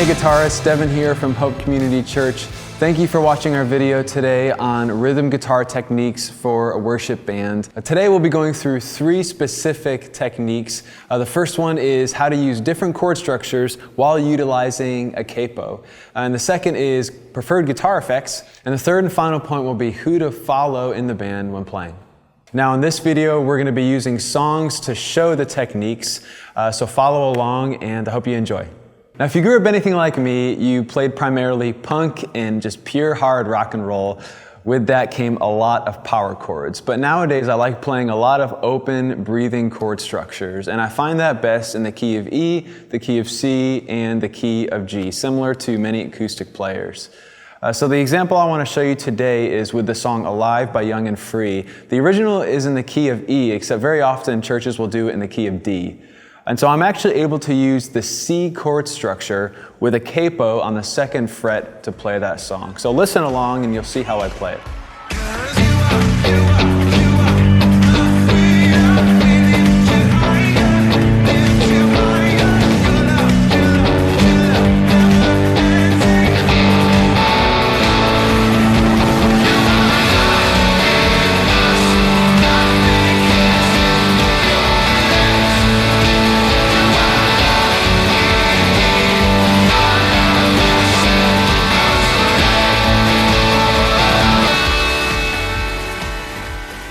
Hey guitarists, Devin here from Hope Community Church. Thank you for watching our video today on rhythm guitar techniques for a worship band. Today we'll be going through 3 specific techniques. The first one is how to use different chord structures while utilizing a capo. And the second is preferred guitar effects. And the third and final point will be who to follow in the band when playing. Now in this video, we're going to be using songs to show the techniques, so follow along and I hope you enjoy. Now if you grew up anything like me, you played primarily punk and just pure hard rock and roll. With that came a lot of power chords. But nowadays I like playing a lot of open, breathing chord structures, and I find that best in the key of E, the key of C, and the key of G, similar to many acoustic players. So the example I want to show you today is with the song Alive by Young and Free. The original is in the key of E, except very often churches will do it in the key of D. And so I'm actually able to use the C chord structure with a capo on the 2nd fret to play that song. So listen along and you'll see how I play it.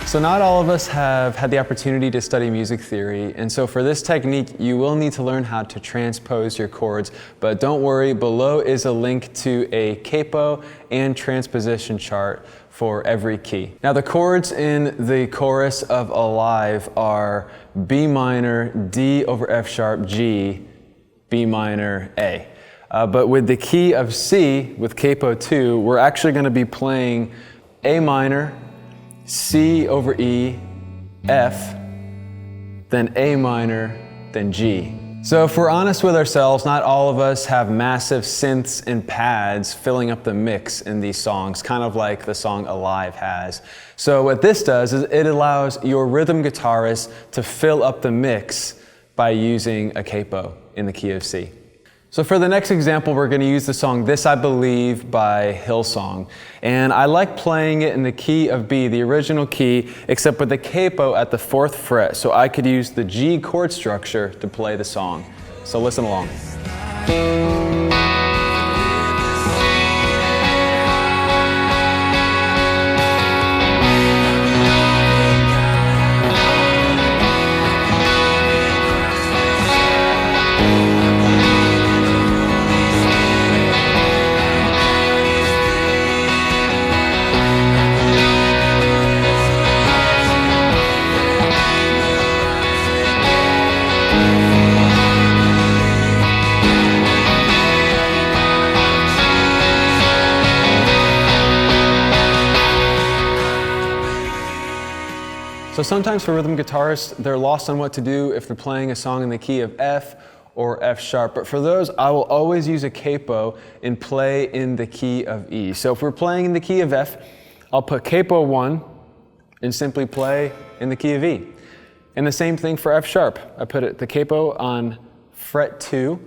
So not all of us have had the opportunity to study music theory, and so for this technique you will need to learn how to transpose your chords, but don't worry, below is a link to a capo and transposition chart for every key. Now the chords in the chorus of Alive are B minor, D over F sharp, G, B minor, A. But with the key of C, with capo 2, we're actually going to be playing A minor, C over E, F, then A minor, then G. So if we're honest with ourselves, not all of us have massive synths and pads filling up the mix in these songs, kind of like the song Alive has. So what this does is it allows your rhythm guitarist to fill up the mix by using a capo in the key of C. So for the next example, we're going to use the song This I Believe by Hillsong. And I like playing it in the key of B, the original key, except with the capo at the 4th fret. So I could use the G chord structure to play the song. So listen along. So sometimes for rhythm guitarists, they're lost on what to do if they're playing a song in the key of F or F sharp. But for those, I will always use a capo and play in the key of E. So if we're playing in the key of F, I'll put capo 1 and simply play in the key of E. And the same thing for F sharp. I put the capo on fret 2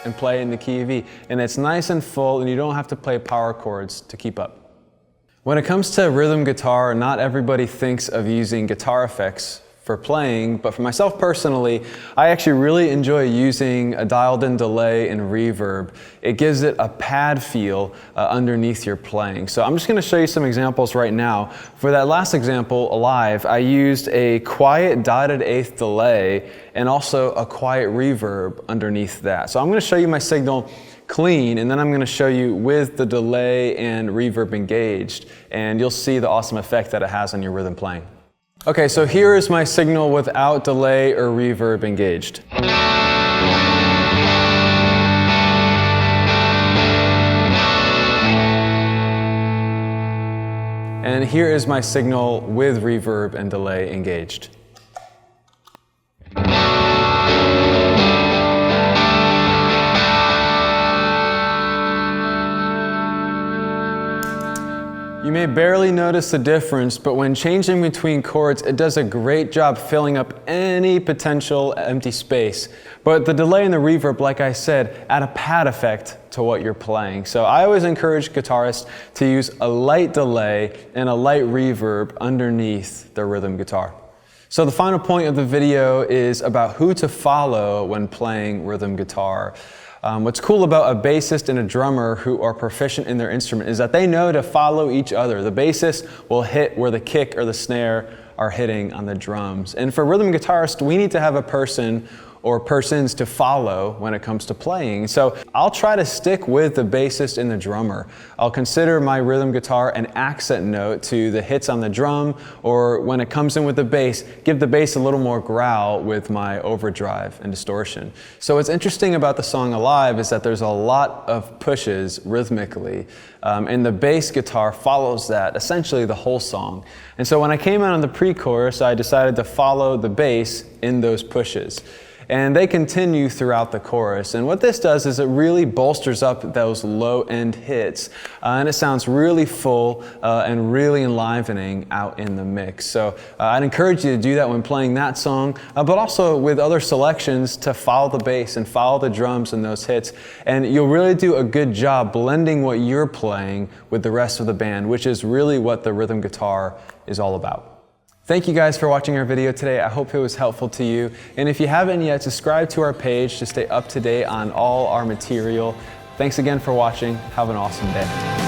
and play in the key of E. And it's nice and full and you don't have to play power chords to keep up. When it comes to rhythm guitar, not everybody thinks of using guitar effects for playing, but for myself personally, I actually really enjoy using a dialed-in delay and reverb. It gives it a pad feel underneath your playing. So I'm just going to show you some examples right now. For that last example, Alive, I used a quiet dotted eighth delay and also a quiet reverb underneath that. So I'm going to show you my signal clean, and then I'm going to show you with the delay and reverb engaged, and you'll see the awesome effect that it has on your rhythm playing. Okay, so here is my signal without delay or reverb engaged. And here is my signal with reverb and delay engaged. You may barely notice the difference, but when changing between chords, it does a great job filling up any potential empty space. But the delay and the reverb, like I said, add a pad effect to what you're playing. So I always encourage guitarists to use a light delay and a light reverb underneath their rhythm guitar. So the final point of the video is about who to follow when playing rhythm guitar. What's cool about a bassist and a drummer who are proficient in their instrument is that they know to follow each other. The bassist will hit where the kick or the snare are hitting on the drums. And for rhythm guitarists, we need to have a person or persons to follow when it comes to playing. So I'll try to stick with the bassist and the drummer. I'll consider my rhythm guitar an accent note to the hits on the drum, or when it comes in with the bass, give the bass a little more growl with my overdrive and distortion. So what's interesting about the song Alive is that there's a lot of pushes rhythmically, and the bass guitar follows that essentially the whole song. And so when I came out on the pre-chorus, I decided to follow the bass in those pushes. And they continue throughout the chorus. And what this does is it really bolsters up those low-end hits. And it sounds really full and really enlivening out in the mix. So I'd encourage you to do that when playing that song, but also with other selections to follow the bass and follow the drums in those hits. And you'll really do a good job blending what you're playing with the rest of the band, which is really what the rhythm guitar is all about. Thank you guys for watching our video today. I hope it was helpful to you. And if you haven't yet, subscribe to our page to stay up to date on all our material. Thanks again for watching. Have an awesome day.